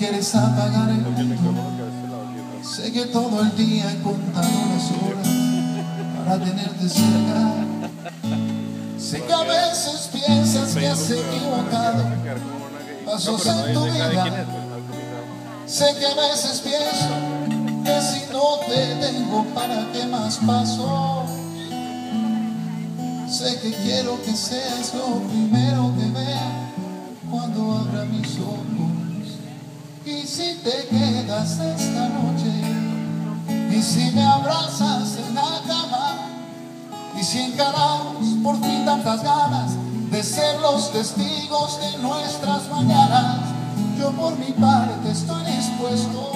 quieres apagar el mundo. Sé que todo el día he contado las horas para tenerte cerca. Sé que a veces piensas que has equivocado pasos en tu vida. Sé que a veces pienso que si no te tengo, ¿para qué más pasos? Sé que quiero que seas lo primero que vea cuando abra mis ojos. Y si te quedas esta noche, y si me abrazas en la cama, y si encaramos por fin tantas ganas de ser los testigos de nuestras mañanas, yo por mi parte estoy dispuesto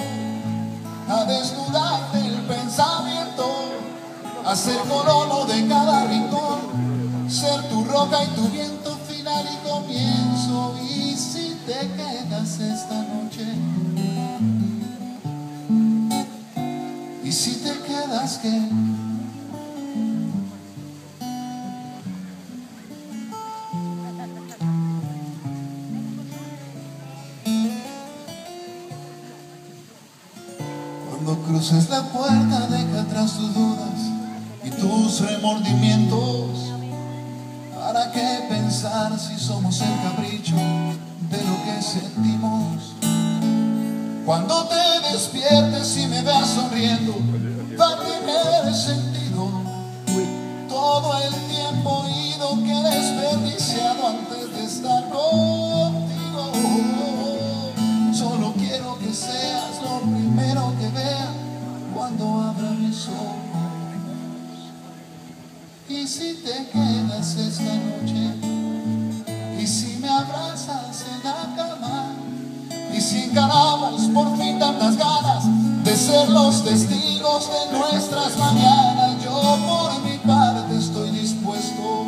a desnudarte el pensamiento, a ser colono de cada rincón, ser tu roca y tu viento, final y comienzo. Y si te quedas esta noche, y si te quedas, ¿qué? Cuando cruces la puerta, deja atrás tus dudas y tus remordimientos. ¿Para qué pensar si somos el capricho de lo que sentimos? Cuando te despiertes y me veas sonriendo, va a tener sentido todo el tiempo ido que he desperdiciado antes de estar contigo. Solo quiero que seas lo primero que vea cuando abra mis ojos. Y si te quedas esta noche, y si me abrazas en la cama, y si encaramos por fin tantas ganas de ser los testigos de nuestras mañanas, yo por mi parte estoy dispuesto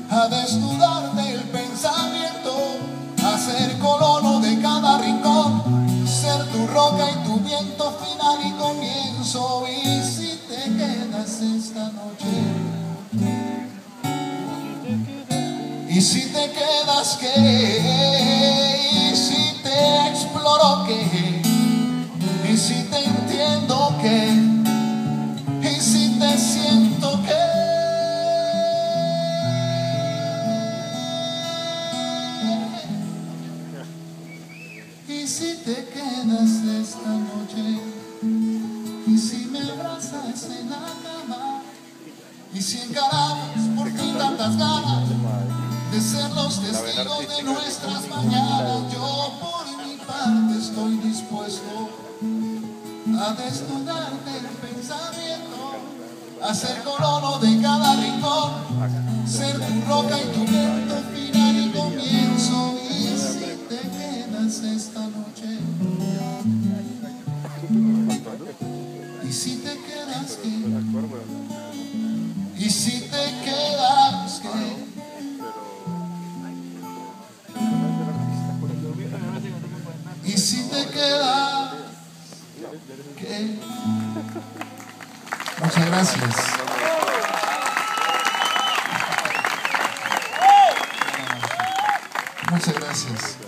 a desnudarte el pensamiento, a ser colono de cada rincón, ser tu roca y tu viento, final y comienzo. Y si te quedas esta noche, y si te quedas, ¿qué? Y si te exploro, ¿qué? Y si te entiendo, ¿qué? Y si te siento, ¿qué? Y si te quedas esta noche, y si me abrazas en la cama, y si encaramos por fin tantas ganas de ser los testigos de nuestras mañanas, yo por mi parte estoy dispuesto a desnudarte el pensamiento, a ser colono de cada rincón, ser tu roca y tu viento, final y comienzo. Y si te quedas esta noche, y si te quedas, ¿qué? Y si te quedas, ¿qué? Y si te quedas, ¿qué? Muchas gracias. Muchas gracias.